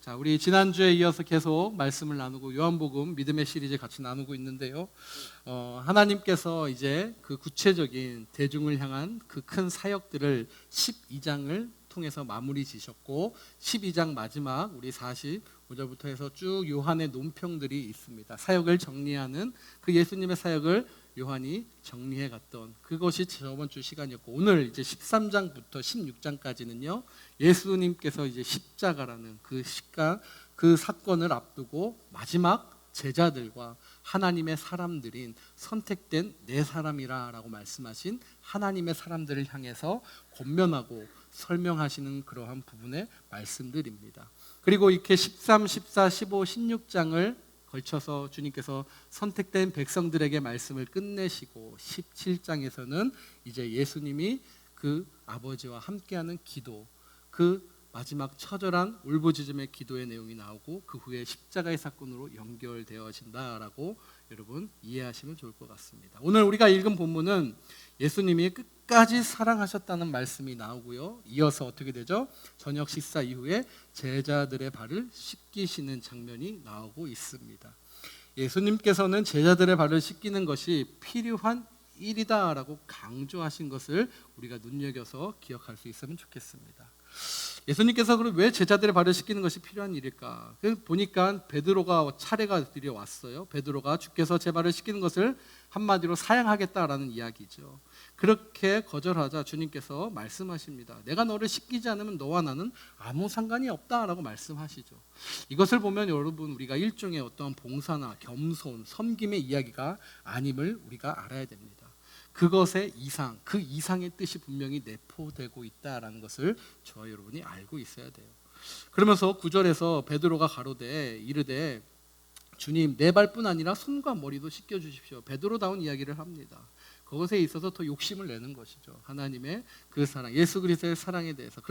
자, 우리 지난주에 이어서 계속 말씀을 나누고 요한복음 믿음의 시리즈 같이 나누고 있는데요. 하나님께서 이제 그 구체적인 대중을 향한 그 큰 사역들을 12장을 통해서 마무리 지셨고 12장 마지막 우리 45절부터 해서 쭉 요한의 논평들이 있습니다. 사역을 정리하는 그 예수님의 사역을 요한이 정리해 갔던 그것이 저번 주 시간이었고, 오늘 이제 13장부터 16장까지는요 예수님께서 이제 십자가라는 그 사건을 앞두고 마지막 제자들과 하나님의 사람들인 선택된 네 사람이라고 말씀하신 하나님의 사람들을 향해서 권면하고 설명하시는 그러한 부분의 말씀들입니다. 그리고 이렇게 13, 14, 15, 16장을 걸쳐서 주님께서 선택된 백성들에게 말씀을 끝내시고 17장에서는 이제 예수님이 그 아버지와 함께하는 기도, 그 마지막 처절한 울부짖음의 기도의 내용이 나오고 그 후에 십자가의 사건으로 연결되어진다라고 여러분 이해하시면 좋을 것 같습니다. 오늘 우리가 읽은 본문은 예수님이 끝까지 사랑하셨다는 말씀이 나오고요, 이어서 어떻게 되죠? 저녁 식사 이후에 제자들의 발을 씻기시는 장면이 나오고 있습니다. 예수님께서는 제자들의 발을 씻기는 것이 필요한 일이다라고 강조하신 것을 우리가 눈여겨서 기억할 수 있으면 좋겠습니다. 예수님께서 그럼 왜 제자들의 발을 씻기는 것이 필요한 일일까? 보니까 베드로가 차례가 들여왔어요. 베드로가 주께서 제 발을 씻기는 것을 한마디로 사양하겠다라는 이야기죠. 그렇게 거절하자 주님께서 말씀하십니다. 내가 너를 씻기지 않으면 너와 나는 아무 상관이 없다라고 말씀하시죠. 이것을 보면 여러분 우리가 일종의 어떤 봉사나 겸손, 섬김의 이야기가 아님을 우리가 알아야 됩니다. 그것의 이상, 그 이상의 뜻이 분명히 내포되고 있다라는 것을 저와 여러분이 알고 있어야 돼요. 그러면서 9절에서 베드로가 가로되 이르되 주님 내 발뿐 아니라 손과 머리도 씻겨주십시오. 베드로다운 이야기를 합니다. 그것에 있어서 더 욕심을 내는 것이죠. 하나님의 그 사랑, 예수 그리스도의 사랑에 대해서.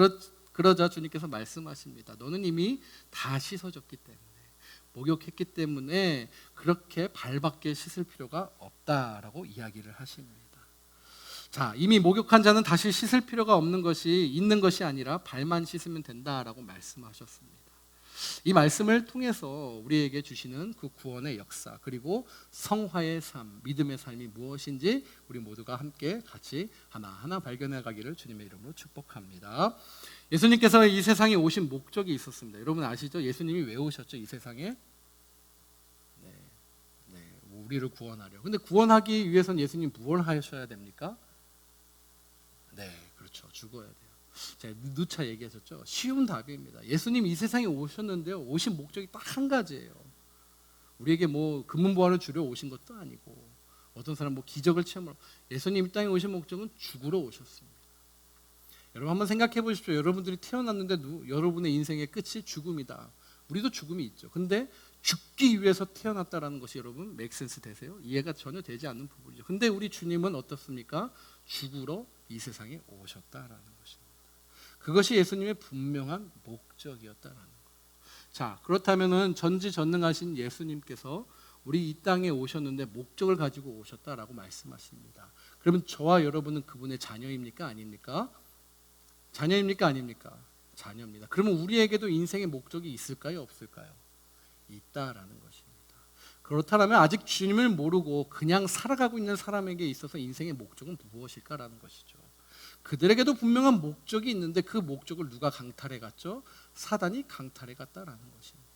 그러자 주님께서 말씀하십니다. 너는 이미 다 씻어졌기 때문에, 목욕했기 때문에 그렇게 발밖에 씻을 필요가 없다라고 이야기를 하십니다. 자, 이미 목욕한 자는 다시 씻을 필요가 있는 것이 아니라 발만 씻으면 된다라고 말씀하셨습니다. 이 말씀을 통해서 우리에게 주시는 그 구원의 역사, 그리고 성화의 삶, 믿음의 삶이 무엇인지 우리 모두가 함께 같이 하나하나 발견해 가기를 주님의 이름으로 축복합니다. 예수님께서 이 세상에 오신 목적이 있었습니다. 여러분 아시죠? 예수님이 왜 오셨죠? 이 세상에? 우리를 구원하려. 근데 구원하기 위해서는 예수님 무엇을 하셔야 됩니까? 네, 그렇죠. 죽어야 돼요. 제가 누차 얘기하셨죠. 쉬운 답입니다. 예수님 이 세상에 오셨는데요, 오신 목적이 딱 한 가지예요. 우리에게 뭐 금은보화를 주려 오신 것도 아니고, 어떤 사람 뭐 기적을 체험하러, 예수님 이 땅에 오신 목적은 죽으러 오셨습니다. 여러분 한번 생각해 보십시오. 여러분들이 태어났는데 여러분의 인생의 끝이 죽음이다. 우리도 죽음이 있죠. 근데 죽기 위해서 태어났다라는 것이 여러분 맥센스 되세요? 이해가 전혀 되지 않는 부분이죠. 근데 우리 주님은 어떻습니까? 죽으러 이 세상에 오셨다라는 것입니다. 그것이 예수님의 분명한 목적이었다라는 거예요. 자, 그렇다면은 전지전능하신 예수님께서 우리 이 땅에 오셨는데 목적을 가지고 오셨다라고 말씀하십니다. 그러면 저와 여러분은 그분의 자녀입니까? 아닙니까? 자녀입니까? 아닙니까? 자녀입니다. 그러면 우리에게도 인생의 목적이 있을까요? 없을까요? 있다라는 것입니다. 그렇다면 아직 주님을 모르고 그냥 살아가고 있는 사람에게 있어서 인생의 목적은 무엇일까라는 것이죠. 그들에게도 분명한 목적이 있는데 그 목적을 누가 강탈해 갔죠? 사단이 강탈해 갔다라는 것입니다.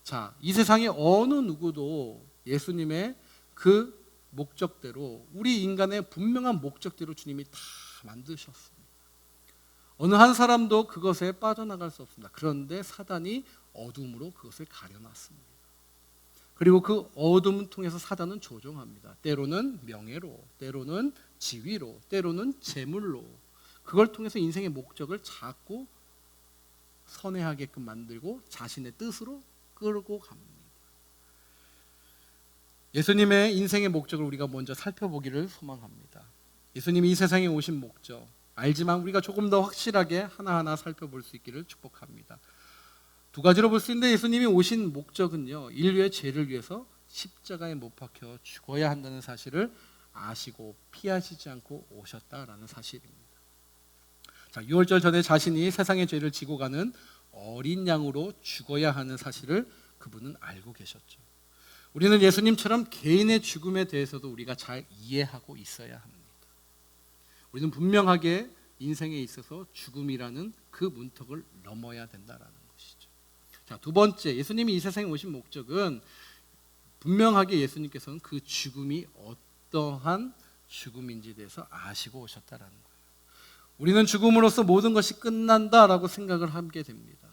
자, 이 세상에 어느 누구도 예수님의 그 목적대로, 우리 인간의 분명한 목적대로 주님이 다 만드셨습니다. 어느 한 사람도 그것에 빠져나갈 수 없습니다. 그런데 사단이 어둠으로 그것을 가려놨습니다. 그리고 그 어둠을 통해서 사단은 조종합니다. 때로는 명예로, 때로는 지위로, 때로는 재물로, 그걸 통해서 인생의 목적을 자꾸 선회하게끔 만들고 자신의 뜻으로 끌고 갑니다. 예수님의 인생의 목적을 우리가 먼저 살펴보기를 소망합니다. 예수님이 이 세상에 오신 목적 알지만 우리가 조금 더 확실하게 하나하나 살펴볼 수 있기를 축복합니다. 두 가지로 볼 수 있는데, 예수님이 오신 목적은요, 인류의 죄를 위해서 십자가에 못 박혀 죽어야 한다는 사실을 아시고 피하시지 않고 오셨다라는 사실입니다. 자, 6월절 전에 자신이 세상의 죄를 지고 가는 어린 양으로 죽어야 하는 사실을 그분은 알고 계셨죠. 우리는 예수님처럼 개인의 죽음에 대해서도 우리가 잘 이해하고 있어야 합니다. 우리는 분명하게 인생에 있어서 죽음이라는 그 문턱을 넘어야 된다라는 것이죠. 자, 두 번째, 예수님이 이 세상에 오신 목적은 분명하게 예수님께서는 그 죽음이 어떠한 죽음인지에 대해서 아시고 오셨다라는 거예요. 우리는 죽음으로써 모든 것이 끝난다라고 생각을 하게 됩니다.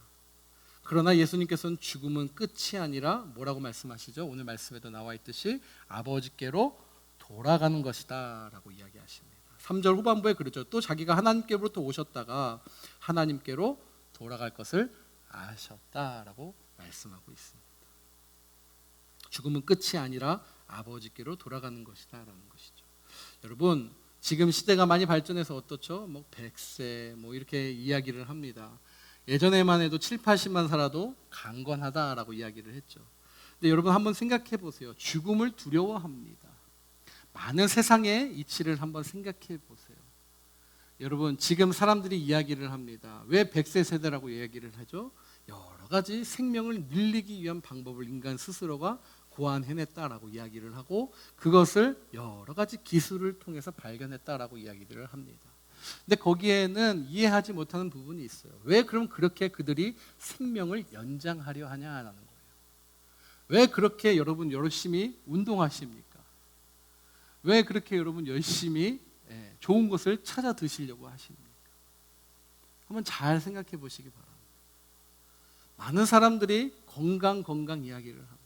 그러나 예수님께서는 죽음은 끝이 아니라 뭐라고 말씀하시죠? 오늘 말씀에도 나와 있듯이 아버지께로 돌아가는 것이다 라고 이야기하십니다. 3절 후반부에 그러죠. 또 자기가 하나님께로부터 오셨다가 하나님께로 돌아갈 것을 아셨다라고 말씀하고 있습니다. 죽음은 끝이 아니라 아버지께로 돌아가는 것이다 라는 것이죠. 여러분, 지금 시대가 많이 발전해서 어떻죠? 100세 이렇게 이야기를 합니다. 예전에만 해도 7, 80만 살아도 강건하다라고 이야기를 했죠. 근데 여러분 한번 생각해 보세요. 죽음을 두려워합니다. 많은 세상의 이치를 한번 생각해 보세요. 여러분, 지금 사람들이 이야기를 합니다. 왜 100세 세대라고 이야기를 하죠? 여러 가지 생명을 늘리기 위한 방법을 인간 스스로가 고안해냈다라고 이야기를 하고 그것을 여러 가지 기술을 통해서 발견했다라고 이야기를 합니다. 근데 거기에는 이해하지 못하는 부분이 있어요. 왜 그럼 그렇게 그들이 생명을 연장하려 하냐라는 거예요. 왜 그렇게 여러분 열심히 운동하십니까? 왜 그렇게 여러분 열심히 좋은 것을 찾아 드시려고 하십니까? 한번 잘 생각해 보시기 바랍니다. 많은 사람들이 건강 이야기를 합니다.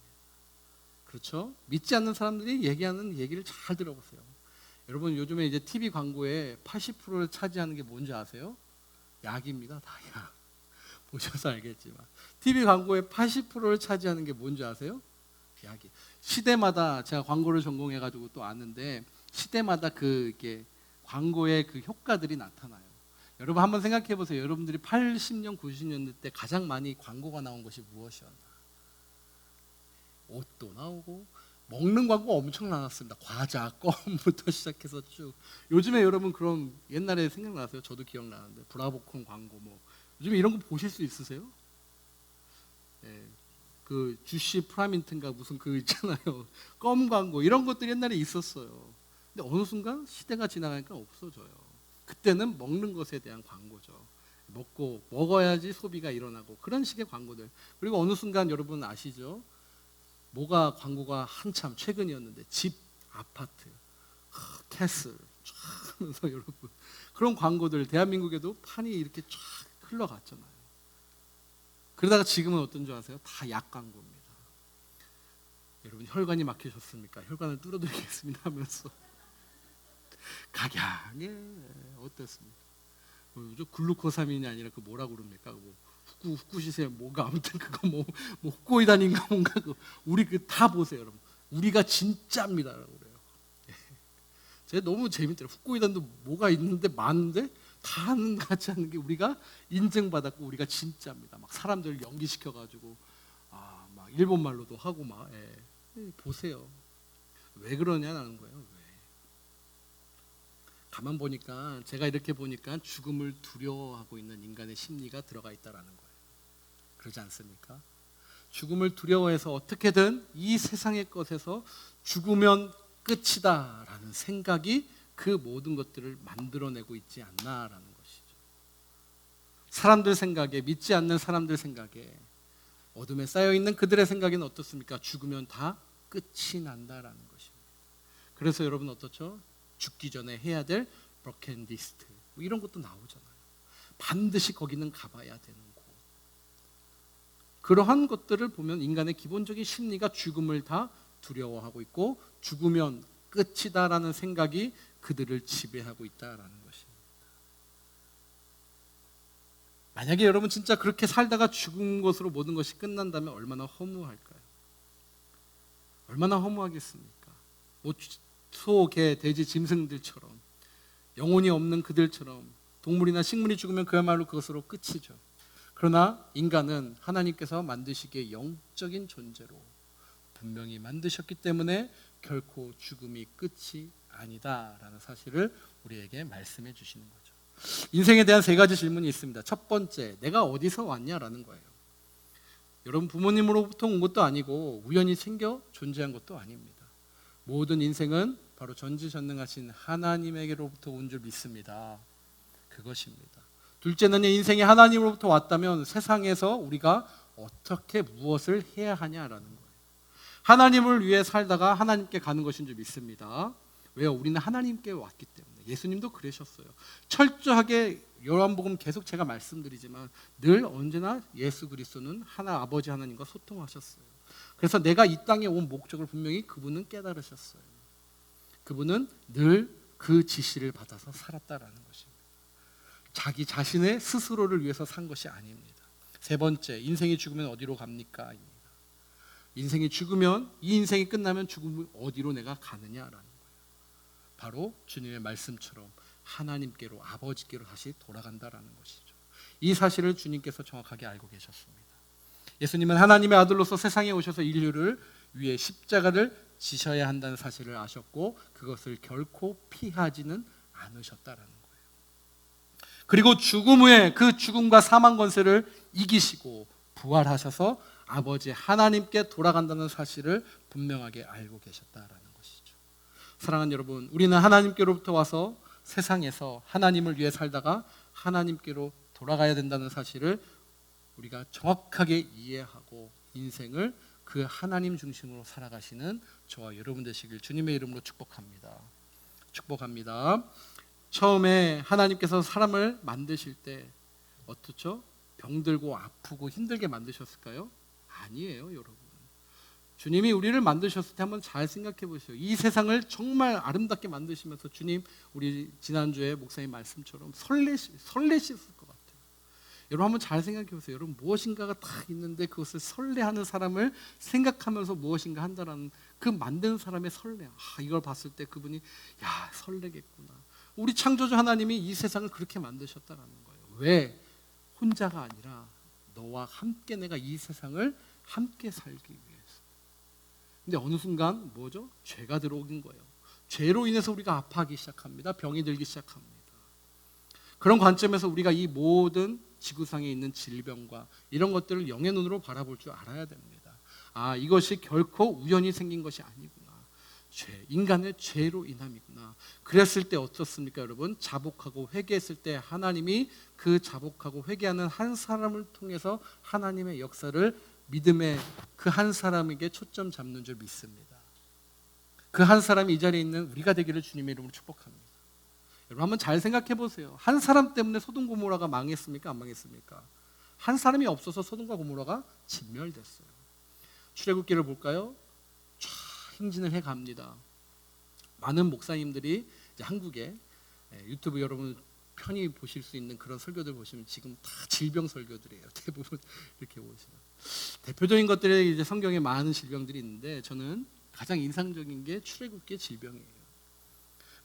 그렇죠? 믿지 않는 사람들이 얘기하는 얘기를 잘 들어보세요. 여러분, 요즘에 이제 TV 광고에 80%를 차지하는 게 뭔지 아세요? 약입니다. 다 약. 보셔서 알겠지만 TV 광고에 80%를 차지하는 게 뭔지 아세요? 약이. 시대마다 제가 광고를 전공해가지고 또 아는데 시대마다 이게 광고의 그 효과들이 나타나요. 여러분 한번 생각해 보세요. 여러분들이 80년, 90년대 때 가장 많이 광고가 나온 것이 무엇이었나? 옷도 나오고 먹는 광고 엄청 나왔습니다. 과자, 껌부터 시작해서 쭉. 요즘에 여러분 그럼 옛날에 생각나세요? 저도 기억나는데 브라보콘 광고 요즘에 이런 거 보실 수 있으세요? 네, 그 주시 프라민트인가 무슨 그 있잖아요. 껌 광고 이런 것들이 옛날에 있었어요. 근데 어느 순간 시대가 지나가니까 없어져요. 그때는 먹는 것에 대한 광고죠. 먹어야지 소비가 일어나고 그런 식의 광고들. 그리고 어느 순간 여러분 아시죠? 뭐가 광고가 한참 최근이었는데 집, 아파트, 캐슬 쫙 하면서 여러분 그런 광고들 대한민국에도 판이 이렇게 쫙 흘러갔잖아요. 그러다가 지금은 어떤 줄 아세요? 다 약 광고입니다. 여러분 혈관이 막히셨습니까? 혈관을 뚫어드리겠습니다 하면서 각양에 어땠습니까? 글루코사민이 아니라 그 뭐라고 그럽니까? 후쿠시세 뭔가 아무튼 그거 후코이단인가 뭔가 우리 다 보세요, 여러분. 우리가 진짜입니다라고 그래요. 제가 너무 재밌더라고요. 후코이단도 뭐가 있는데 많은데 다 하는 같이 하는 게 우리가 인증받았고 우리가 진짜입니다. 막 사람들 연기시켜 가지고 막 일본 말로도 하고 보세요. 왜 그러냐는 거예요. 왜? 가만 보니까 제가 이렇게 보니까 죽음을 두려워하고 있는 인간의 심리가 들어가 있다라는 거예요. 그러지 않습니까? 죽음을 두려워해서 어떻게든 이 세상의 것에서 죽으면 끝이다라는 생각이 그 모든 것들을 만들어내고 있지 않나라는 것이죠. 사람들 생각에, 믿지 않는 사람들 생각에, 어둠에 쌓여있는 그들의 생각에는 어떻습니까? 죽으면 다 끝이 난다라는 것입니다. 그래서 여러분 어떻죠? 죽기 전에 해야 될 버킷리스트 이런 것도 나오잖아요. 반드시 거기는 가봐야 되는 곳. 그러한 것들을 보면 인간의 기본적인 심리가 죽음을 다 두려워하고 있고 죽으면 끝이다라는 생각이 그들을 지배하고 있다라는 것입니다. 만약에 여러분 진짜 그렇게 살다가 죽은 것으로 모든 것이 끝난다면 얼마나 허무할까요? 얼마나 허무하겠습니까? 소, 개, 돼지, 짐승들처럼 영혼이 없는 그들처럼 동물이나 식물이 죽으면 그야말로 그것으로 끝이죠. 그러나 인간은 하나님께서 만드시기에 영적인 존재로 분명히 만드셨기 때문에 결코 죽음이 끝이 아니다라는 사실을 우리에게 말씀해 주시는 거죠. 인생에 대한 세 가지 질문이 있습니다. 첫 번째, 내가 어디서 왔냐라는 거예요. 여러분, 부모님으로부터 온 것도 아니고 우연히 생겨 존재한 것도 아닙니다. 모든 인생은 바로 전지전능하신 하나님에게로부터 온 줄 믿습니다. 그것입니다. 둘째는 인생이 하나님으로부터 왔다면 세상에서 우리가 어떻게 무엇을 해야 하냐라는 거예요. 하나님을 위해 살다가 하나님께 가는 것인 줄 믿습니다. 왜요? 우리는 하나님께 왔기 때문에. 예수님도 그러셨어요. 철저하게 요한복음 계속 제가 말씀드리지만 늘 언제나 예수 그리스도는 아버지 하나님과 소통하셨어요. 그래서 내가 이 땅에 온 목적을 분명히 그분은 깨달으셨어요. 그분은 늘 그 지시를 받아서 살았다라는 것입니다. 자기 자신의 스스로를 위해서 산 것이 아닙니다. 세 번째, 인생이 죽으면 어디로 갑니까? 입니다. 인생이 죽으면, 이 인생이 끝나면 죽으면 어디로 내가 가느냐라는 거예요. 바로 주님의 말씀처럼 하나님께로, 아버지께로 다시 돌아간다라는 것이죠. 이 사실을 주님께서 정확하게 알고 계셨습니다. 예수님은 하나님의 아들로서 세상에 오셔서 인류를 위해 십자가를 지셔야 한다는 사실을 아셨고 그것을 결코 피하지는 않으셨다라는 거예요. 그리고 죽음 후에 그 죽음과 사망 권세를 이기시고 부활하셔서 아버지 하나님께 돌아간다는 사실을 분명하게 알고 계셨다라는 것이죠. 사랑하는 여러분, 우리는 하나님께로부터 와서 세상에서 하나님을 위해 살다가 하나님께로 돌아가야 된다는 사실을 우리가 정확하게 이해하고 인생을 그 하나님 중심으로 살아가시는 저와 여러분 되시길 주님의 이름으로 축복합니다. 축복합니다. 처음에 하나님께서 사람을 만드실 때 어떻죠? 병들고 아프고 힘들게 만드셨을까요? 아니에요, 여러분. 주님이 우리를 만드셨을 때 한번 잘 생각해 보세요. 이 세상을 정말 아름답게 만드시면서 주님, 우리 지난주에 목사님 말씀처럼 설레셨을 것 같아요. 여러분 한번 잘 생각해 보세요. 여러분 무엇인가가 딱 있는데 그것을 설레하는 사람을 생각하면서 무엇인가 한다라는 그 만드는 사람의 설레. 이걸 봤을 때 그분이 야, 설레겠구나. 우리 창조주 하나님이 이 세상을 그렇게 만드셨다라는 거예요. 왜? 혼자가 아니라 너와 함께 내가 이 세상을 함께 살기 위해서. 근데 어느 순간 뭐죠? 죄가 들어오긴 거예요. 죄로 인해서 우리가 아파하기 시작합니다. 병이 들기 시작합니다. 그런 관점에서 우리가 이 모든 지구상에 있는 질병과 이런 것들을 영의 눈으로 바라볼 줄 알아야 됩니다. 이것이 결코 우연히 생긴 것이 아니구나. 인간의 죄로 인함이구나. 그랬을 때 어떻습니까, 여러분? 자복하고 회개했을 때 하나님이 그 자복하고 회개하는 한 사람을 통해서 하나님의 역사를 믿음의 그 한 사람에게 초점 잡는 줄 믿습니다. 그 한 사람이 이 자리에 있는 우리가 되기를 주님의 이름으로 축복합니다. 여러분 한번 잘 생각해 보세요. 한 사람 때문에 소돔 고모라가 망했습니까? 안 망했습니까? 한 사람이 없어서 소돔과 고모라가 진멸됐어요. 출애굽기를 볼까요? 쫙 행진을 해 갑니다. 많은 목사님들이 이제 한국에 유튜브 여러분 편히 보실 수 있는 그런 설교들 보시면 지금 다 질병 설교들이에요. 대부분 이렇게 보시면 대표적인 것들이 이제 성경에 많은 질병들이 있는데 저는 가장 인상적인 게 출애굽기의 질병이에요.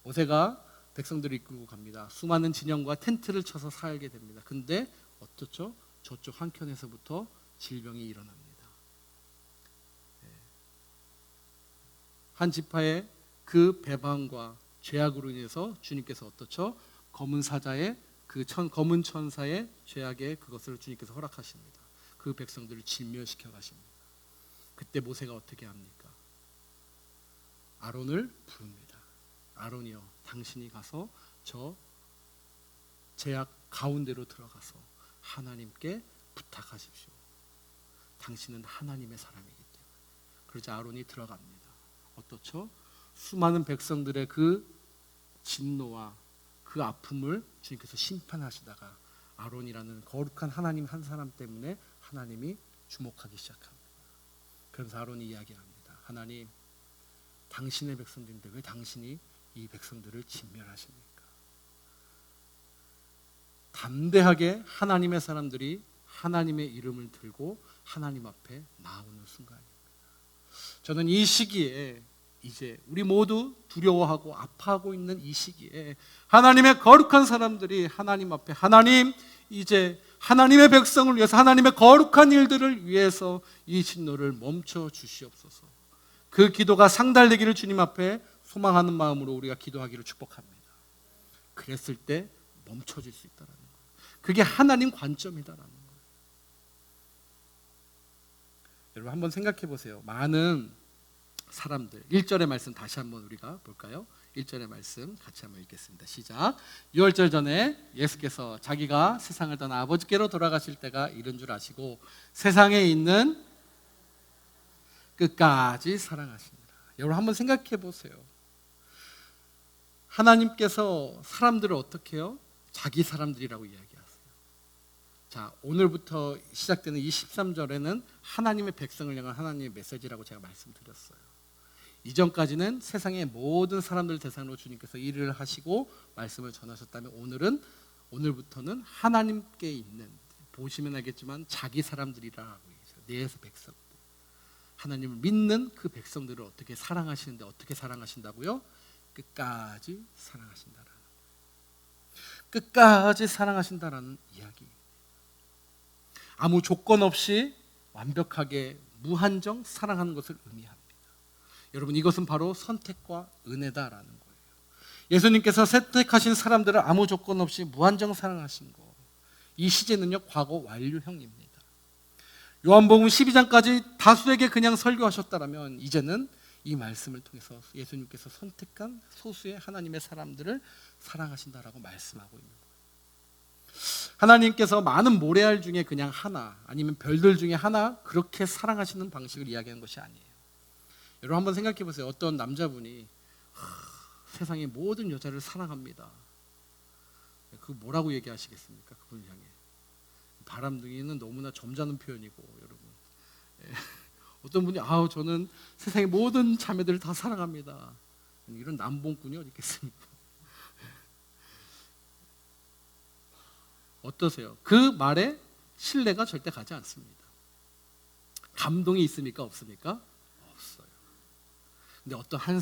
모세가 백성들을 이끌고 갑니다. 수많은 진영과 텐트를 쳐서 살게 됩니다. 근데 어떻죠? 저쪽 한켠에서부터 질병이 일어납니다. 한 지파의 그 배반과 죄악으로 인해서 주님께서 어떻죠? 검은 사자의 검은 천사의 죄악에 그것을 주님께서 허락하십니다. 그 백성들을 진멸시켜 가십니다. 그때 모세가 어떻게 합니까? 아론을 부릅니다. 아론이여, 당신이 가서 저 죄악 가운데로 들어가서 하나님께 부탁하십시오. 당신은 하나님의 사람이기 때문에. 그러자 아론이 들어갑니다. 어떻죠? 수많은 백성들의 그 진노와 그 아픔을 주님께서 심판하시다가 아론이라는 거룩한 하나님 한 사람 때문에 하나님이 주목하기 시작합니다. 그래서 아론이 이야기합니다. 하나님, 당신의 백성들인데 왜 당신이 이 백성들을 진멸하십니까? 담대하게 하나님의 사람들이 하나님의 이름을 들고 하나님 앞에 나오는 순간입니다. 저는 이 시기에 이제 우리 모두 두려워하고 아파하고 있는 이 시기에 하나님의 거룩한 사람들이 하나님 앞에 하나님, 이제 하나님의 백성을 위해서 하나님의 거룩한 일들을 위해서 이 진노를 멈춰 주시옵소서. 그 기도가 상달되기를 주님 앞에 소망하는 마음으로 우리가 기도하기를 축복합니다. 그랬을 때 멈춰질 수 있다라는 거예요. 그게 하나님 관점이다라는 거예요. 여러분 한번 생각해 보세요. 많은 사람들 1절의 말씀 다시 한번 우리가 볼까요? 1절의 말씀 같이 한번 읽겠습니다. 시작. 유월절 전에 예수께서 자기가 세상을 떠나 아버지께로 돌아가실 때가 이른 줄 아시고 세상에 있는 끝까지 사랑하십니다. 여러분 한번 생각해 보세요. 하나님께서 사람들을 어떻게 해요? 자기 사람들이라고 이야기하세요. 자, 오늘부터 시작되는 이 13절에는 하나님의 백성을 향한 하나님의 메시지라고 제가 말씀드렸어요. 이전까지는 세상의 모든 사람들을 대상으로 주님께서 일을 하시고 말씀을 전하셨다면 오늘부터는 하나님께 있는, 보시면 알겠지만 자기 사람들이라고 얘기해요. 내 백성들. 하나님을 믿는 그 백성들을 어떻게 사랑하시는데 어떻게 사랑하신다고요? 끝까지 사랑하신다라는 거예요. 끝까지 사랑하신다라는 이야기. 아무 조건 없이 완벽하게 무한정 사랑하는 것을 의미합니다. 여러분 이것은 바로 선택과 은혜다라는 거예요. 예수님께서 선택하신 사람들을 아무 조건 없이 무한정 사랑하신 거. 이 시제는요 과거 완료형입니다. 요한복음 12장까지 다수에게 그냥 설교하셨다라면 이제는 이 말씀을 통해서 예수님께서 선택한 소수의 하나님의 사람들을 사랑하신다라고 말씀하고 있는 거예요. 하나님께서 많은 모래알 중에 그냥 하나 아니면 별들 중에 하나 그렇게 사랑하시는 방식을 이야기하는 것이 아니에요. 여러분 한번 생각해 보세요. 어떤 남자분이 세상의 모든 여자를 사랑합니다. 그 뭐라고 얘기하시겠습니까? 그분 향해. 바람둥이는 너무나 점잖은 표현이고 여러분. 어떤 분이 저는 세상의 모든 자매들을 다 사랑합니다. 이런 남봉꾼이 어디 있겠습니까? 어떠세요? 그 말에 신뢰가 절대 가지 않습니다. 감동이 있습니까? 없습니까? 없어요. 근데 어떤 한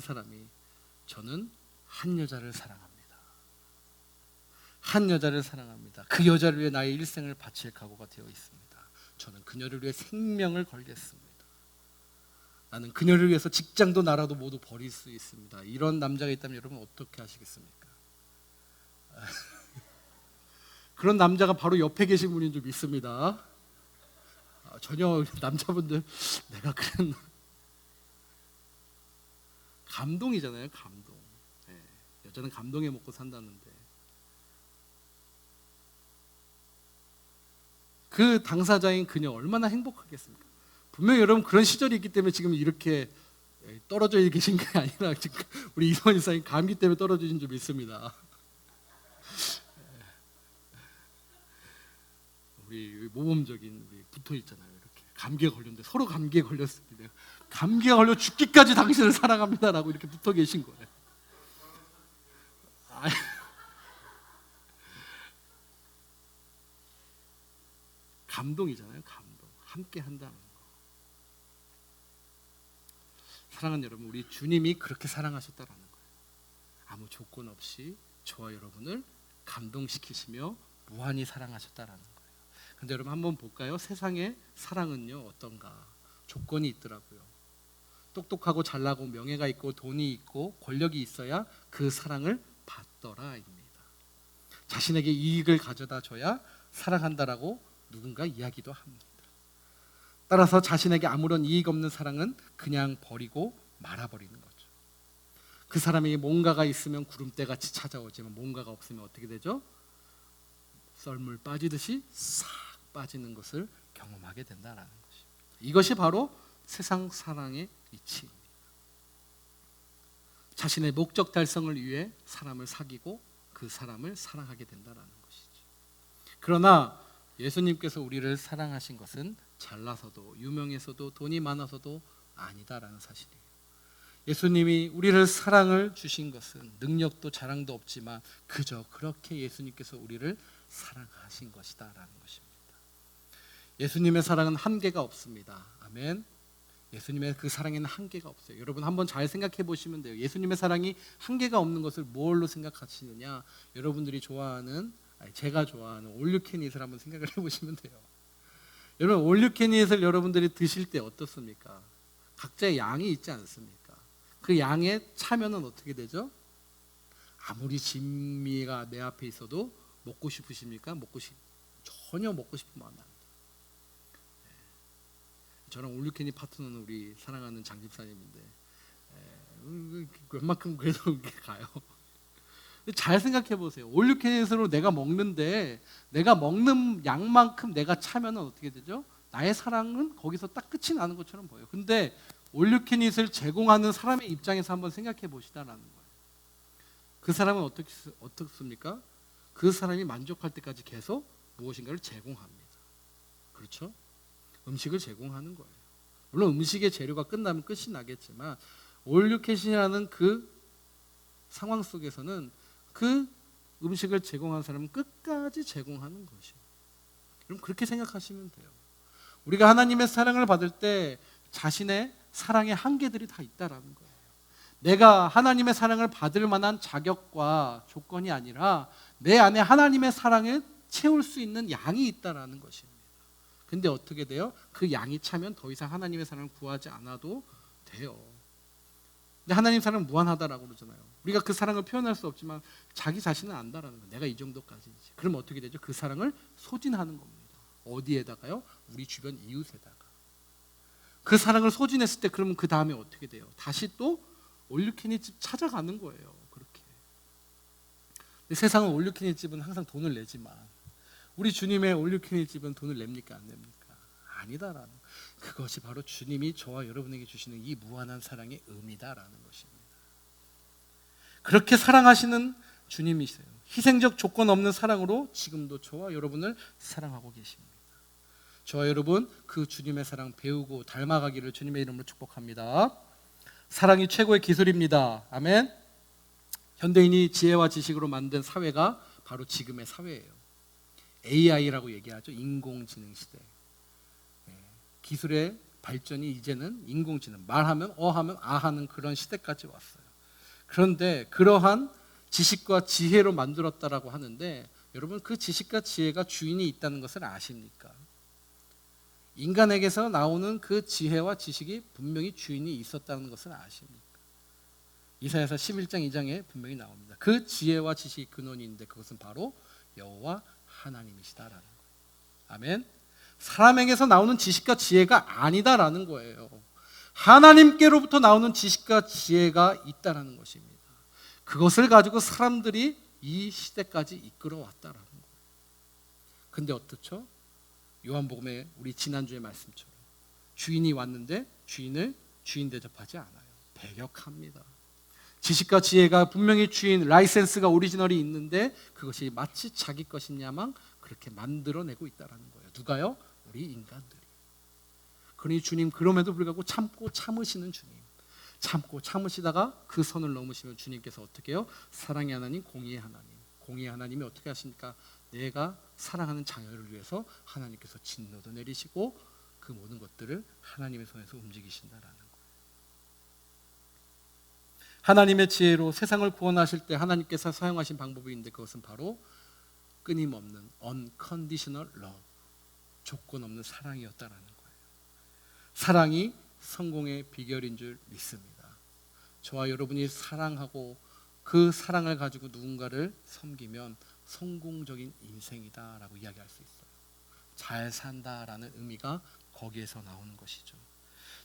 사람이 저는 한 여자를 사랑합니다. 한 여자를 사랑합니다. 그 여자를 위해 나의 일생을 바칠 각오가 되어 있습니다. 저는 그녀를 위해 생명을 걸겠습니다. 나는 그녀를 위해서 직장도 나라도 모두 버릴 수 있습니다. 이런 남자가 있다면 여러분 어떻게 하시겠습니까? 그런 남자가 바로 옆에 계신 분인 줄 믿습니다. 전혀 남자분들 내가 그런 감동이잖아요. 감동. 여자는 감동에 먹고 산다는데 그 당사자인 그녀 얼마나 행복하겠습니까? 분명히 여러분 그런 시절이 있기 때문에 지금 이렇게 떨어져 계신 게 아니라 지금 우리 이성원 이사님 감기 때문에 떨어지신 줄 믿습니다. 우리 모범적인 우리 붙어 있잖아요. 이렇게 감기에 걸렸는데 서로 감기에 걸렸을 때 감기에 걸려 죽기까지 당신을 사랑합니다라고 이렇게 붙어 계신 거예요. 감동이잖아요. 감동. 함께 한다는 거. 사랑하는 여러분, 우리 주님이 그렇게 사랑하셨다라는 거예요. 아무 조건 없이 저와 여러분을 감동시키시며 무한히 사랑하셨다라는 거예요. 근데 여러분 한번 볼까요? 세상의 사랑은요 어떤가? 조건이 있더라고요. 똑똑하고 잘나고 명예가 있고 돈이 있고 권력이 있어야 그 사랑을 받더라입니다. 자신에게 이익을 가져다 줘야 사랑한다라고 누군가 이야기도 합니다. 따라서 자신에게 아무런 이익 없는 사랑은 그냥 버리고 말아버리는 거죠. 그 사람에게 뭔가가 있으면 구름대같이 찾아오지만 뭔가가 없으면 어떻게 되죠? 썰물 빠지듯이 싹 빠지는 것을 경험하게 된다는 것입니다. 이것이 바로 세상 사랑의 이치입니다. 자신의 목적 달성을 위해 사람을 사귀고 그 사람을 사랑하게 된다는 것이죠. 그러나 예수님께서 우리를 사랑하신 것은 잘나서도 유명해서도 돈이 많아서도 아니다라는 사실이에요. 예수님이 우리를 사랑을 주신 것은 능력도 자랑도 없지만 그저 그렇게 예수님께서 우리를 사랑하신 것이다라는 것입니다. 예수님의 사랑은 한계가 없습니다. 아멘. 예수님의 그 사랑에는 한계가 없어요. 여러분 한번 잘 생각해 보시면 돼요. 예수님의 사랑이 한계가 없는 것을 뭘로 생각하시느냐? 여러분들이 좋아하는 제가 좋아하는 올유캐닛을 한번 생각을 해보시면 돼요. 여러분 올유캐닛을 여러분들이 드실 때 어떻습니까? 각자의 양이 있지 않습니까? 그 양에 차면은 어떻게 되죠? 아무리 진미가 내 앞에 있어도 먹고 싶으십니까? 전혀 먹고 싶은 마음이 안 듭니다. 저랑 올유캐니 파트너는 우리 사랑하는 장 집사님인데 웬만큼 그래도 이렇게 가요. 잘 생각해 보세요. 올유캐닛으로 내가 먹는데 내가 먹는 양만큼 내가 차면 어떻게 되죠? 나의 사랑은 거기서 딱 끝이 나는 것처럼 보여요. 근데 올유캐닛을 제공하는 사람의 입장에서 한번 생각해 보시다라는 거예요. 그 사람은 어떻습니까? 그 사람이 만족할 때까지 계속 무엇인가를 제공합니다. 그렇죠? 음식을 제공하는 거예요. 물론 음식의 재료가 끝나면 끝이 나겠지만 올유캐닛이라는 그 상황 속에서는 그 음식을 제공하는 사람은 끝까지 제공하는 것이에요. 그럼 그렇게 생각하시면 돼요. 우리가 하나님의 사랑을 받을 때 자신의 사랑의 한계들이 다 있다라는 거예요. 내가 하나님의 사랑을 받을 만한 자격과 조건이 아니라 내 안에 하나님의 사랑을 채울 수 있는 양이 있다라는 것입니다. 근데 어떻게 돼요? 그 양이 차면 더 이상 하나님의 사랑을 구하지 않아도 돼요. 근데 하나님 사랑은 무한하다라고 그러잖아요. 우리가 그 사랑을 표현할 수 없지만 자기 자신은 안다라는 거예요. 내가 이 정도까지지. 그럼 어떻게 되죠? 그 사랑을 소진하는 겁니다. 어디에다가요? 우리 주변 이웃에다가. 그 사랑을 소진했을 때 그러면 그 다음에 어떻게 돼요? 다시 또 올유캐닛 집 찾아가는 거예요. 그렇게. 근데 세상은 올유캐닛 집은 항상 돈을 내지만 우리 주님의 올유캐닛 집은 돈을 냅니까? 안 냅니까? 아니다라는 그것이 바로 주님이 저와 여러분에게 주시는 이 무한한 사랑의 의미다라는 것입니다. 그렇게 사랑하시는 주님이세요. 희생적 조건 없는 사랑으로 지금도 저와 여러분을 사랑하고 계십니다. 저와 여러분 그 주님의 사랑 배우고 닮아가기를 주님의 이름으로 축복합니다. 사랑이 최고의 기술입니다. 아멘. 현대인이 지혜와 지식으로 만든 사회가 바로 지금의 사회예요. AI라고 얘기하죠. 인공지능 시대. 기술의 발전이 이제는 인공지능, 말하면 어하면 아하는 그런 시대까지 왔어요. 그런데 그러한 지식과 지혜로 만들었다라고 하는데 여러분 그 지식과 지혜가 주인이 있다는 것을 아십니까? 인간에게서 나오는 그 지혜와 지식이 분명히 주인이 있었다는 것을 아십니까? 이사야서 11장 2장에 분명히 나옵니다. 그 지혜와 지식이 근원이 있는데 그것은 바로 여호와 하나님이시다라는 거예요. 아멘. 사람에게서 나오는 지식과 지혜가 아니다라는 거예요. 하나님께로부터 나오는 지식과 지혜가 있다라는 것입니다. 그것을 가지고 사람들이 이 시대까지 이끌어왔다라는 거예요. 근데 어떻죠? 요한복음에 우리 지난주의 말씀처럼 주인이 왔는데 주인을 주인 대접하지 않아요. 배격합니다. 지식과 지혜가 분명히 주인, 라이센스가 오리지널이 있는데 그것이 마치 자기 것이냐만 그렇게 만들어내고 있다는 거예요. 누가요? 우리 인간들이. 그러니 주님 그럼에도 불구하고 참고 참으시는 주님. 참고 참으시다가 그 선을 넘으시면 주님께서 어떻게 해요? 사랑의 하나님, 공의의 하나님. 공의의 하나님이 어떻게 하십니까? 내가 사랑하는 자녀를 위해서 하나님께서 진노도 내리시고 그 모든 것들을 하나님의 손에서 움직이신다라는 거예요. 하나님의 지혜로 세상을 구원하실 때 하나님께서 사용하신 방법이 있는데 그것은 바로 끊임없는 unconditional love, 조건 없는 사랑이었다라는 거예요. 사랑이 성공의 비결인 줄 믿습니다. 저와 여러분이 사랑하고 그 사랑을 가지고 누군가를 섬기면 성공적인 인생이다라고 이야기할 수 있어요. 잘 산다라는 의미가 거기에서 나오는 것이죠.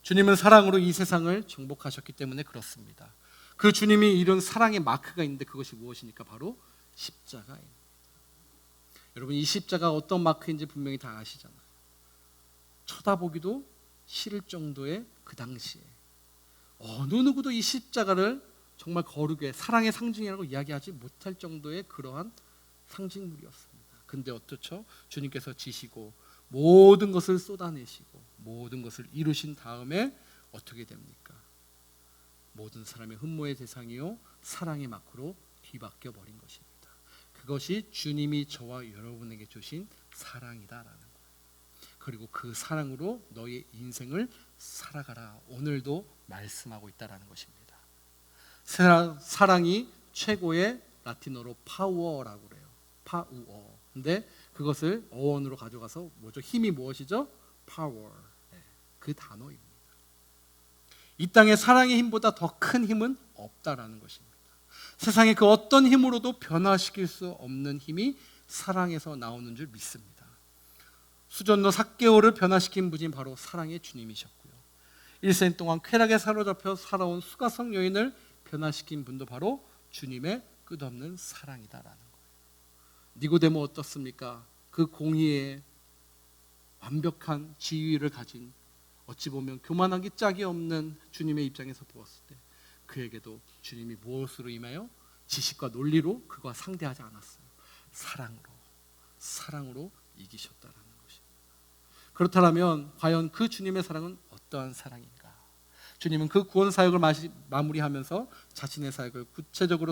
주님은 사랑으로 이 세상을 정복하셨기 때문에 그렇습니다. 그 주님이 이룬 사랑의 마크가 있는데 그것이 무엇입니까? 바로 십자가입니다. 여러분 이 십자가 어떤 마크인지 분명히 다 아시잖아요. 쳐다보기도 싫을 정도의 그 당시에 어느 누구도 이 십자가를 정말 거룩의 사랑의 상징이라고 이야기하지 못할 정도의 그러한 상징물이었습니다. 근데 어떻죠? 주님께서 지시고 모든 것을 쏟아내시고 모든 것을 이루신 다음에 어떻게 됩니까? 모든 사람의 흠모의 대상이요 사랑의 마크로 뒤바뀌어 버린 것입니다. 그것이 주님이 저와 여러분에게 주신 사랑이다라는 거예요. 그리고 그 사랑으로 너의 인생을 살아가라. 오늘도 말씀하고 있다라는 것입니다. 사랑이 최고의 라틴어로 파워라고 그래요. 파우어. 근데 그것을 어원으로 가져가서 뭐죠? 힘이 무엇이죠? 파워. 그 단어입니다. 이 땅에 사랑의 힘보다 더 큰 힘은 없다라는 것입니다. 세상의 그 어떤 힘으로도 변화시킬 수 없는 힘이 사랑에서 나오는 줄 믿습니다. 수전노 삭개오를 변화시킨 분이 바로 사랑의 주님이셨고요. 일생 동안 쾌락에 사로잡혀 살아온 수가성 여인을 변화시킨 분도 바로 주님의 끝없는 사랑이다라는 거예요. 니고데모 어떻습니까? 그 공의의 완벽한 지위를 가진, 어찌 보면 교만하기 짝이 없는 주님의 입장에서 보았을 때 그에게도 주님이 무엇으로 임하여 지식과 논리로 그와 상대하지 않았어요. 사랑으로 이기셨다라는 것입니다. 그렇다면 과연 그 주님의 사랑은 어떠한 사랑인가? 주님은 그 구원 사역을 마무리하면서 자신의 사역을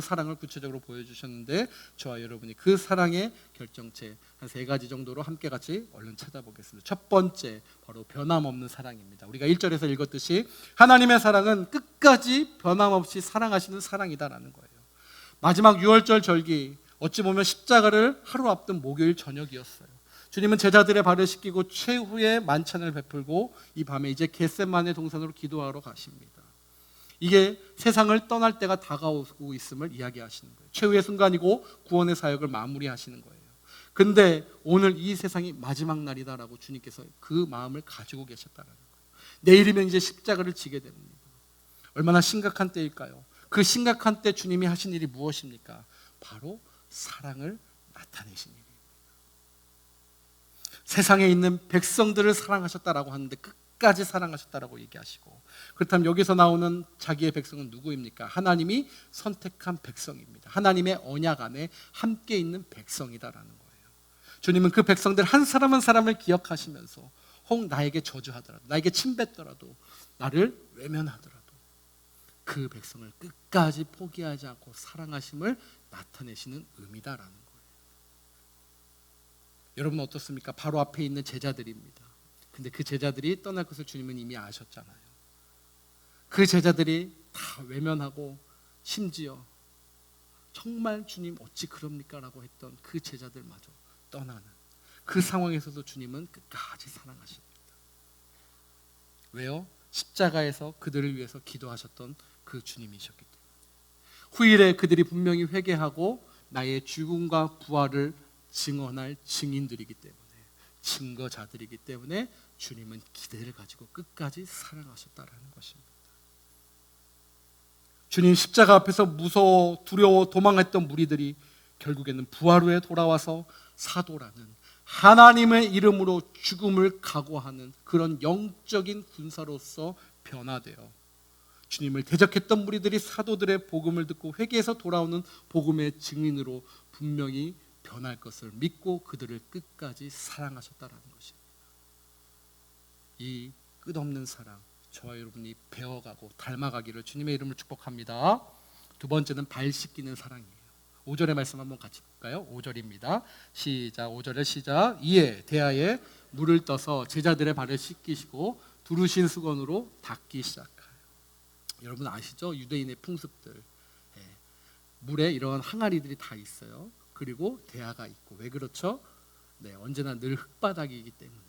사랑을 구체적으로 보여주셨는데, 저와 여러분이 그 사랑의 결정체 한 3가지 정도로 함께 같이 얼른 찾아보겠습니다. 첫 번째, 바로 변함없는 사랑입니다. 우리가 1절에서 읽었듯이 하나님의 사랑은 끝까지 변함없이 사랑하시는 사랑이다라는 거예요. 마지막 6월절 절기, 어찌 보면 십자가를 하루 앞둔 목요일 저녁이었어요. 주님은 제자들의 발을 씻기고 최후의 만찬을 베풀고 이 밤에 이제 겟세마네 동산으로 기도하러 가십니다. 이게 세상을 떠날 때가 다가오고 있음을 이야기하시는 거예요. 최후의 순간이고 구원의 사역을 마무리하시는 거예요. 근데 오늘 이 세상이 마지막 날이다라고 주님께서 그 마음을 가지고 계셨다는 거예요. 내일이면 이제 십자가를 지게 됩니다. 얼마나 심각한 때일까요? 그 심각한 때 주님이 하신 일이 무엇입니까? 바로 사랑을 나타내신 일이에요. 세상에 있는 백성들을 사랑하셨다라고 하는데 끝까지 사랑하셨다라고 얘기하시고, 그렇다면 여기서 나오는 자기의 백성은 누구입니까? 하나님이 선택한 백성입니다. 하나님의 언약 안에 함께 있는 백성이다라는 거예요. 주님은 그 백성들 한 사람 한 사람을 기억하시면서 혹 나에게 저주하더라도, 나에게 침뱉더라도, 나를 외면하더라도 그 백성을 끝까지 포기하지 않고 사랑하심을 나타내시는 의미다라는 거예요. 여러분 어떻습니까? 바로 앞에 있는 제자들입니다. 근데 그 제자들이 떠날 것을 주님은 이미 아셨잖아요. 그 제자들이 다 외면하고 심지어 정말 주님 어찌 그럽니까? 라고 했던 그 제자들마저 떠나는 그 상황에서도 주님은 끝까지 사랑하십니다. 왜요? 십자가에서 그들을 위해서 기도하셨던 그 주님이셨기 때문에. 후일에 그들이 분명히 회개하고 나의 죽음과 부활을 증언할 증인들이기 때문에, 증거자들이기 때문에 주님은 기대를 가지고 끝까지 사랑하셨다라는 것입니다. 주님 십자가 앞에서 무서워 두려워 도망했던 무리들이 결국에는 부활 후에 돌아와서 사도라는 하나님의 이름으로 죽음을 각오하는 그런 영적인 군사로서 변화되어 주님을 대적했던 무리들이 사도들의 복음을 듣고 회개해서 돌아오는 복음의 증인으로 분명히 변할 것을 믿고 그들을 끝까지 사랑하셨다라는 것입니다. 이 끝없는 사랑, 저와 여러분이 배워가고 닮아가기를 주님의 이름으로 축복합니다. 두 번째는 발 씻기는 사랑이에요. 5절의 말씀 한번 같이 볼까요? 5절입니다. 시작. 5절의 시작. 이에 대하에 물을 떠서 제자들의 발을 씻기시고 두르신 수건으로 닦기 시작하여. 여러분 아시죠? 유대인의 풍습들. 물에 이런 항아리들이 다 있어요. 그리고 대야가 있고. 왜 그렇죠? 언제나 늘 흙바닥이기 때문에.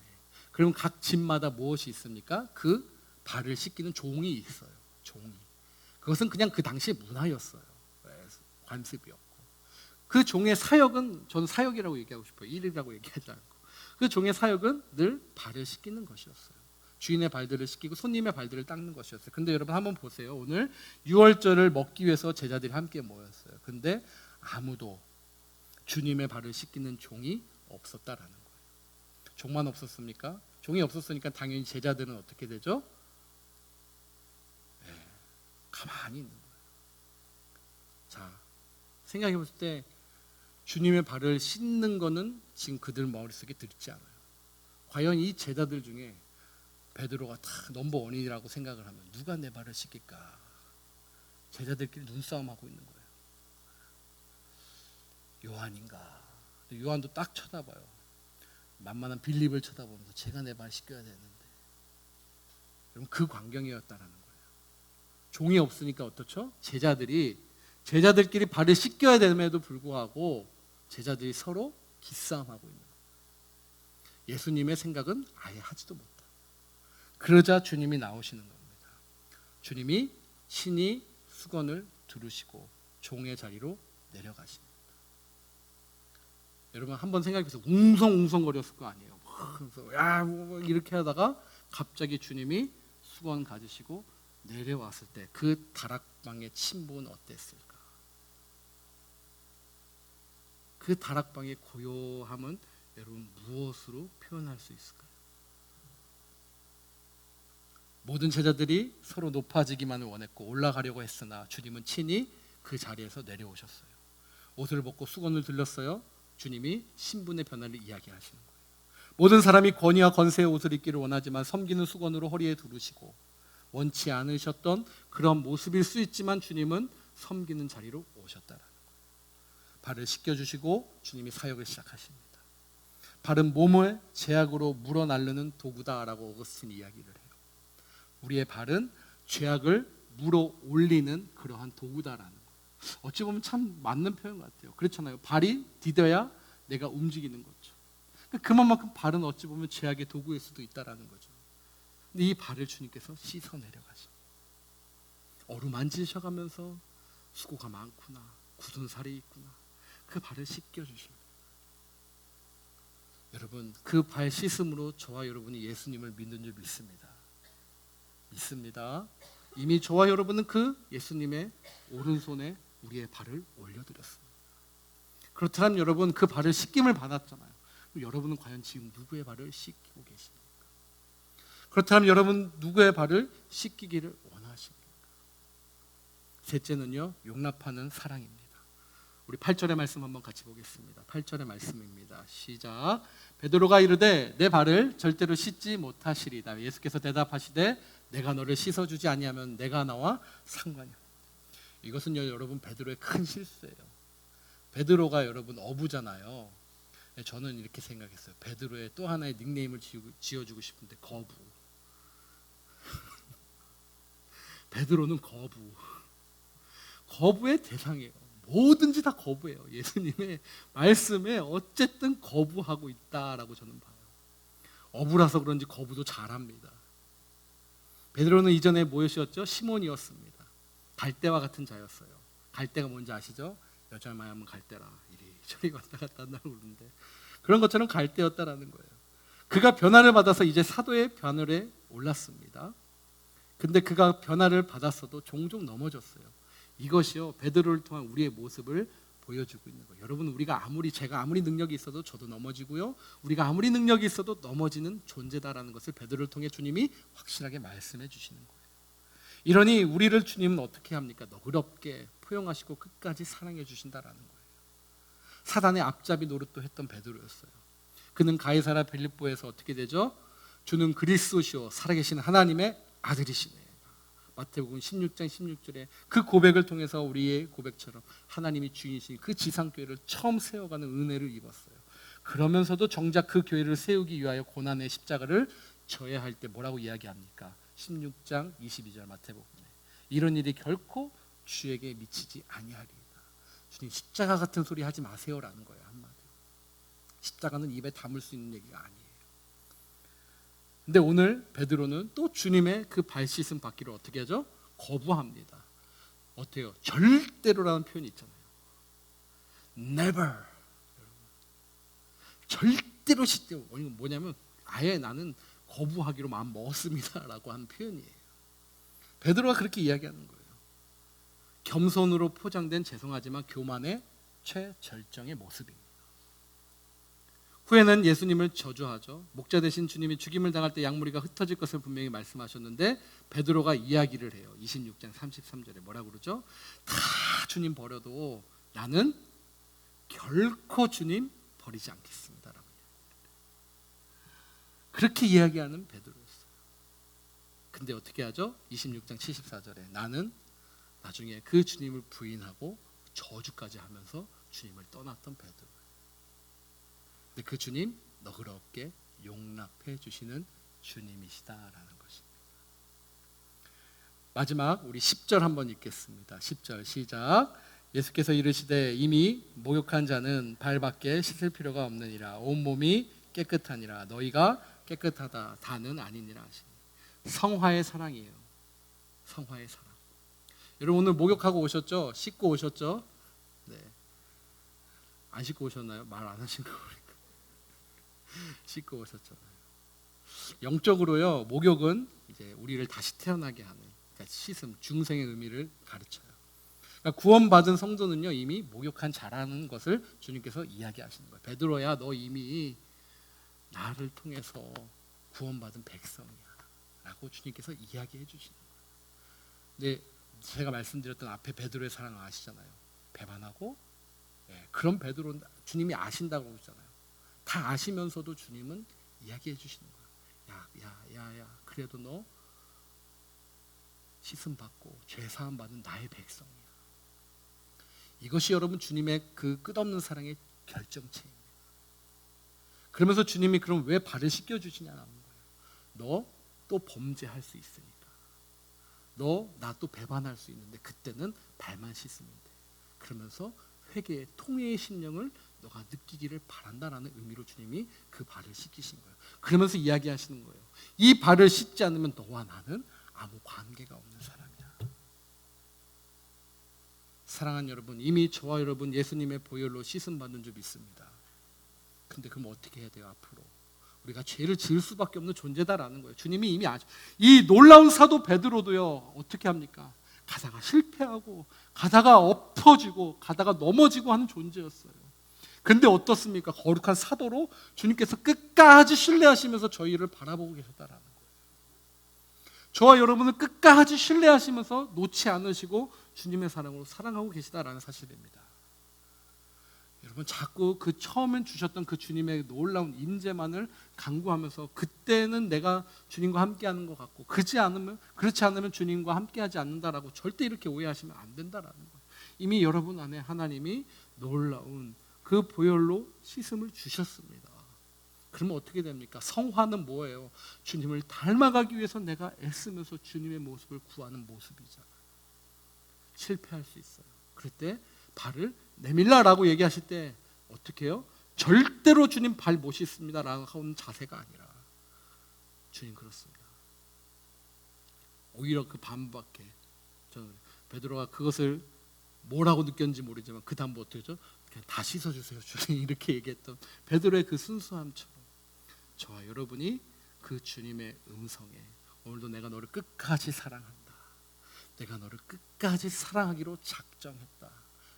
그럼 각 집마다 무엇이 있습니까? 그 발을 씻기는 종이 있어요. 종이. 그것은 그냥 그 당시의 문화였어요. 관습이었고. 그 종의 사역은, 저는 사역이라고 얘기하고 싶어요. 일이라고 얘기하지 않고. 그 종의 사역은 늘 발을 씻기는 것이었어요. 주인의 발들을 씻기고 손님의 발들을 닦는 것이었어요. 근데 여러분 한번 보세요. 오늘 6월절을 먹기 위해서 제자들이 함께 모였어요. 근데 아무도 주님의 발을 씻기는 종이 없었다라는 거예요. 종만 없었습니까? 종이 없었으니까 당연히 제자들은 어떻게 되죠? 가만히 있는 거예요. 자, 생각해 봤을 때 주님의 발을 씻는 거는 지금 그들 머릿속에 들지 않아요. 과연 이 제자들 중에 베드로가 다 넘버 원이라고 생각을 하면 누가 내 발을 씻길까? 제자들끼리 눈싸움하고 있는 거예요. 요한인가? 요한도 딱 쳐다봐요. 만만한 빌립을 쳐다보면서 제가 내 발 씻겨야 되는데. 여러분 그 광경이었다라는 거예요. 종이 없으니까 어떻죠? 제자들끼리 발을 씻겨야 됨에도 불구하고 제자들이 서로 기싸움하고 있는 거예요. 예수님의 생각은 아예 하지도 못다. 그러자 주님이 나오시는 겁니다. 주님이 친히 수건을 두르시고 종의 자리로 내려가십니다. 여러분 한번 생각해서 웅성웅성거렸을 거 아니에요. 그래서 야, 뭐 이렇게 하다가 갑자기 주님이 수건 가지시고 내려왔을 때 그 다락방의 침묵은 어땠을까? 그 다락방의 고요함은 여러분 무엇으로 표현할 수 있을까요? 모든 제자들이 서로 높아지기만을 원했고 올라가려고 했으나 주님은 친히 그 자리에서 내려오셨어요. 옷을 벗고 수건을 들렸어요. 주님이 신분의 변화를 이야기하시는 거예요. 모든 사람이 권위와 건세의 옷을 입기를 원하지만 섬기는 수건으로 허리에 두르시고 원치 않으셨던 그런 모습일 수 있지만 주님은 섬기는 자리로 오셨다라는 거예요. 발을 씻겨주시고 주님이 사역을 시작하십니다. 발은 몸을 죄악으로 물어 날르는 도구다라고 어거스틴이 이야기를 해요. 우리의 발은 죄악을 물어 올리는 그러한 도구다라는 거예요. 어찌 보면 참 맞는 표현 같아요. 그렇잖아요. 발이 디뎌야 내가 움직이는 거죠. 그만큼 발은 어찌 보면 죄악의 도구일 수도 있다라는 거죠. 근데 이 발을 주님께서 씻어 내려가십니다. 어루만지셔가면서 수고가 많구나, 굳은 살이 있구나, 그 발을 씻겨주십니다. 여러분 그 발 씻음으로 저와 여러분이 예수님을 믿는 줄 믿습니다. 믿습니다. 이미 저와 여러분은 그 예수님의 오른손에 우리의 발을 올려드렸습니다. 그렇다면 여러분 그 발을 씻김을 받았잖아요. 그럼 여러분은 과연 지금 누구의 발을 씻기고 계십니까? 그렇다면 여러분 누구의 발을 씻기기를 원하십니까? 셋째는요, 용납하는 사랑입니다. 우리 8절의 말씀 한번 같이 보겠습니다. 8절의 말씀입니다. 시작. 베드로가 이르되 내 발을 절대로 씻지 못하시리다. 예수께서 대답하시되 내가 너를 씻어주지 아니하면 내가 나와 상관이 없다. 이것은요 여러분 베드로의 큰 실수예요. 베드로가 여러분 어부잖아요. 저는 이렇게 생각했어요. 베드로의 또 하나의 닉네임을 지어주고 싶은데 거부. 베드로는 거부. 거부의 대상이에요. 뭐든지 다 거부해요. 예수님의 말씀에 어쨌든 거부하고 있다라고 저는 봐요. 어부라서 그런지 거부도 잘합니다. 베드로는 이전에 무엇이었죠? 시몬이었습니다. 갈대와 같은 자였어요. 갈대가 뭔지 아시죠? 여자 마음은 갈대라. 이리저리 왔다 갔다 한다고 그러는데 그런 것처럼 갈대였다라는 거예요. 그가 변화를 받아서 이제 사도의 변화에 올랐습니다. 근데 그가 변화를 받았어도 종종 넘어졌어요. 이것이요 베드로를 통한 우리의 모습을 보여주고 있는 거예요. 여러분 제가 아무리 능력이 있어도 저도 넘어지고요. 우리가 아무리 능력이 있어도 넘어지는 존재다라는 것을 베드로를 통해 주님이 확실하게 말씀해 주시는 거예요. 이러니 우리를 주님은 어떻게 합니까? 너그럽게 포용하시고 끝까지 사랑해 주신다라는 거예요. 사단의 앞잡이 노릇도 했던 베드로였어요. 그는 가이사랴 빌립보에서 어떻게 되죠? 주는 그리스도시요 살아계신 하나님의 아들이시네. 마태복음 16장 16절에 그 고백을 통해서 우리의 고백처럼 하나님이 주인이신 그 지상교회를 처음 세워가는 은혜를 입었어요. 그러면서도 정작 그 교회를 세우기 위하여 고난의 십자가를 져야 할 때 뭐라고 이야기합니까? 16장 22절 마태복음에 이런 일이 결코 주에게 미치지 아니하리이다. 주님 십자가 같은 소리 하지 마세요라는 거예요. 한마디로 십자가는 입에 담을 수 있는 얘기가 아니에요. 근데 오늘 베드로는 또 주님의 그 발 씻음 받기를 어떻게 하죠? 거부합니다. 어때요? 절대로라는 표현이 있잖아요. Never. 절대로 씻대요. 이건 뭐냐면 아예 나는 거부하기로 마음 먹었습니다라고 하는 표현이에요. 베드로가 그렇게 이야기하는 거예요. 겸손으로 포장된 죄송하지만 교만의 최절정의 모습입니다. 후에는 예수님을 저주하죠. 목자 대신 주님이 죽임을 당할 때 양무리가 흩어질 것을 분명히 말씀하셨는데 베드로가 이야기를 해요. 26장 33절에 뭐라고 그러죠? 다 주님 버려도 나는 결코 주님 버리지 않겠습니다 라고 그렇게 이야기하는 베드로였어요. 근데 어떻게 하죠? 26장 74절에 나는 나중에 그 주님을 부인하고 저주까지 하면서 주님을 떠났던 베드로. 근데 그 주님 너그럽게 용납해 주시는 주님이시다라는 것입니다. 마지막 우리 10절 한번 읽겠습니다. 10절 시작. 예수께서 이르시되 이미 목욕한 자는 발밖에 씻을 필요가 없느니라 온몸이 깨끗하니라 너희가 깨끗하다 다는 아니니라 하시니 성화의 사랑이에요. 성화의 사랑. 여러분 오늘 목욕하고 오셨죠? 씻고 오셨죠? 네. 안 씻고 오셨나요? 말 안 하신 거 보니까 씻고 오셨잖아요. 영적으로요, 목욕은 이제 우리를 다시 태어나게 하는, 그러니까 씻음, 중생의 의미를 가르쳐요. 그러니까 구원받은 성도는요 이미 목욕한 자라는 것을 주님께서 이야기하시는 거예요. 베드로야, 너 이미 나를 통해서 구원받은 백성이야 라고 주님께서 이야기해 주시는 거예요. 근데 제가 말씀드렸던 앞에 베드로의 사랑 아시잖아요. 배반하고, 그런 베드로 주님이 아신다고 그러잖아요. 다 아시면서도 주님은 이야기해 주시는 거예요. 야, 그래도 너 씻음 받고 죄 사함 받은 나의 백성이야. 이것이 여러분 주님의 그 끝없는 사랑의 결정체입니다. 그러면서 주님이 그럼 왜 발을 씻겨 주시냐는 거예요. 너 또 범죄할 수 있으니까. 너 나 또 배반할 수 있는데 그때는 발만 씻으면 돼. 그러면서 회개의 통회의 심령을 너가 느끼기를 바란다라는 의미로 주님이 그 발을 씻기신 거예요. 그러면서 이야기하시는 거예요. 이 발을 씻지 않으면 너와 나는 아무 관계가 없는 사람이야. 사랑하는 여러분, 이미 저와 여러분 예수님의 보혈로 씻음 받는 줄 믿습니다. 근데 그럼 어떻게 해야 돼요? 앞으로 우리가 죄를 지을 수밖에 없는 존재다라는 거예요. 주님이 이미 이 놀라운 사도 베드로도요 어떻게 합니까? 가다가 실패하고 가다가 엎어지고 가다가 넘어지고 하는 존재였어요. 근데 어떻습니까? 거룩한 사도로 주님께서 끝까지 신뢰하시면서 저희를 바라보고 계셨다라는 거예요. 저와 여러분을 끝까지 신뢰하시면서 놓지 않으시고 주님의 사랑으로 사랑하고 계시다라는 사실입니다. 여러분 자꾸 그 처음엔 주셨던 그 주님의 놀라운 임재만을 간구하면서 그때는 내가 주님과 함께하는 것 같고 그렇지 않으면 주님과 함께하지 않는다라고 절대 이렇게 오해하시면 안 된다라는 거예요. 이미 여러분 안에 하나님이 놀라운 그 보혈로 씻음을 주셨습니다. 그러면 어떻게 됩니까? 성화는 뭐예요? 주님을 닮아가기 위해서 내가 애쓰면서 주님의 모습을 구하는 모습이잖아요. 실패할 수 있어요. 그럴 때 발을 내밀라라고 얘기하실 때 어떻게 해요? 절대로 주님 발 못 씻습니다 라고 하는 자세가 아니라 주님 그렇습니다. 오히려 그 반밖에 저는 베드로가 그것을 뭐라고 느꼈는지 모르지만 그 다음 어떻게 했죠? 그냥 다 씻어주세요 주님 이렇게 얘기했던 베드로의 그 순수함처럼 저와 여러분이 그 주님의 음성에 오늘도 내가 너를 끝까지 사랑한다, 내가 너를 끝까지 사랑하기로 작정했다,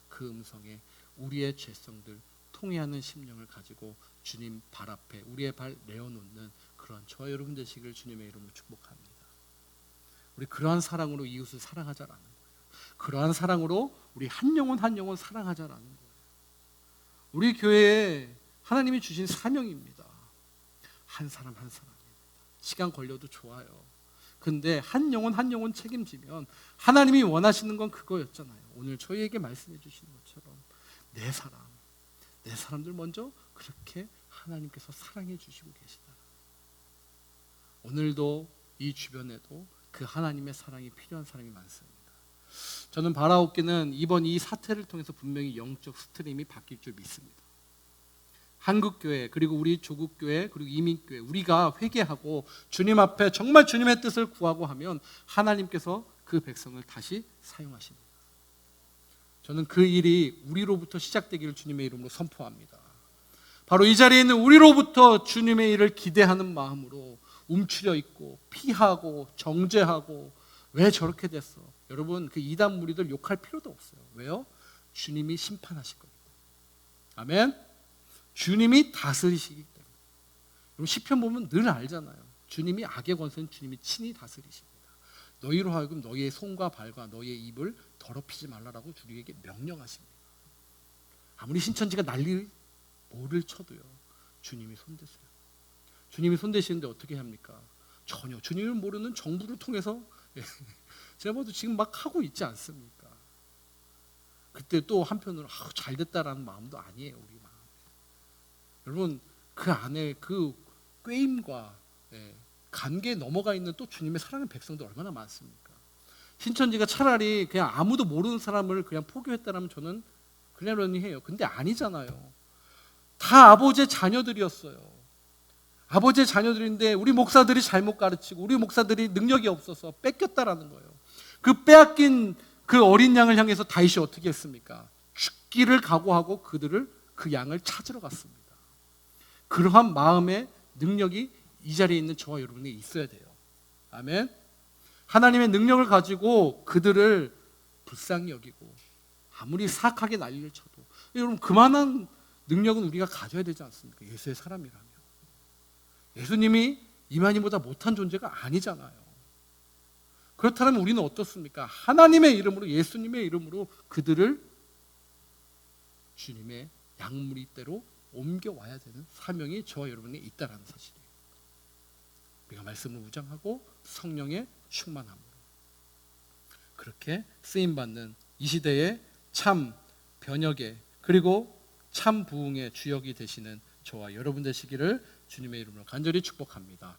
그 음성에 우리의 죄성들 통회하는 심령을 가지고 주님 발 앞에 우리의 발 내어놓는 그러한 저와 여러분 되시기를 주님의 이름으로 축복합니다. 우리 그러한 사랑으로 이웃을 사랑하자라는 거예요. 그러한 사랑으로 우리 한 영혼 한 영혼 사랑하자라는 거예요. 우리 교회에 하나님이 주신 사명입니다. 한 사람 한 사람입니다. 시간 걸려도 좋아요. 근데 한 영혼 한 영혼 책임지면 하나님이 원하시는 건 그거였잖아요. 오늘 저희에게 말씀해 주시는 것처럼 내 사람들 먼저 그렇게 하나님께서 사랑해 주시고 계시다. 오늘도 이 주변에도 그 하나님의 사랑이 필요한 사람이 많습니다. 저는 바라옵기는 이번 이 사태를 통해서 분명히 영적 스트림이 바뀔 줄 믿습니다. 한국교회 그리고 우리 조국교회 그리고 이민교회 우리가 회개하고 주님 앞에 정말 주님의 뜻을 구하고 하면 하나님께서 그 백성을 다시 사용하십니다. 저는 그 일이 우리로부터 시작되기를 주님의 이름으로 선포합니다. 바로 이 자리에 있는 우리로부터 주님의 일을 기대하는 마음으로 움츠려 있고 피하고 정죄하고 왜 저렇게 됐어? 여러분 그 이단 무리들 욕할 필요도 없어요. 왜요? 주님이 심판하실 겁니다. 아멘. 주님이 다스리시기 때문에. 여러분 시편 보면 늘 알잖아요. 주님이 악의 권세는 주님이 친히 다스리십니다. 너희로 하여금 너희의 손과 발과 너희의 입을 더럽히지 말라라고 우리에게 명령하십니다. 아무리 신천지가 난리 뭐를 쳐도요 주님이 손대세요. 주님이 손대시는데 어떻게 합니까? 전혀 주님을 모르는 정부를 통해서 제가 봐도 지금 막 하고 있지 않습니까? 그때 또 한편으로 잘 됐다라는 마음도 아니에요. 우리 마음. 여러분 그 안에 그 꾀임과 관계에 넘어가 있는 또 주님의 사랑하는 백성들 얼마나 많습니까? 신천지가 차라리 그냥 아무도 모르는 사람을 그냥 포교했다라면 저는 그러려니 해요. 근데 아니잖아요. 다 아버지의 자녀들이었어요. 아버지의 자녀들인데 우리 목사들이 잘못 가르치고 우리 목사들이 능력이 없어서 뺏겼다라는 거예요. 그 빼앗긴 그 어린 양을 향해서 다윗이 어떻게 했습니까? 죽기를 각오하고 그 양을 찾으러 갔습니다. 그러한 마음의 능력이 이 자리에 있는 저와 여러분에게 있어야 돼요. 아멘. 하나님의 능력을 가지고 그들을 불쌍히 여기고 아무리 사악하게 난리를 쳐도, 여러분 그만한 능력은 우리가 가져야 되지 않습니까? 예수의 사람이라면. 예수님이 이만희보다 못한 존재가 아니잖아요. 그렇다면 우리는 어떻습니까? 하나님의 이름으로, 예수님의 이름으로 그들을 주님의 양무리대로 옮겨와야 되는 사명이 저와 여러분에게 있다는 사실이에요. 우리가 말씀을 무장하고 성령의 충만함으로 그렇게 쓰임받는 이 시대의 참 변혁의, 그리고 참 부흥의 주역이 되시는 저와 여러분 되시기를 주님의 이름으로 간절히 축복합니다.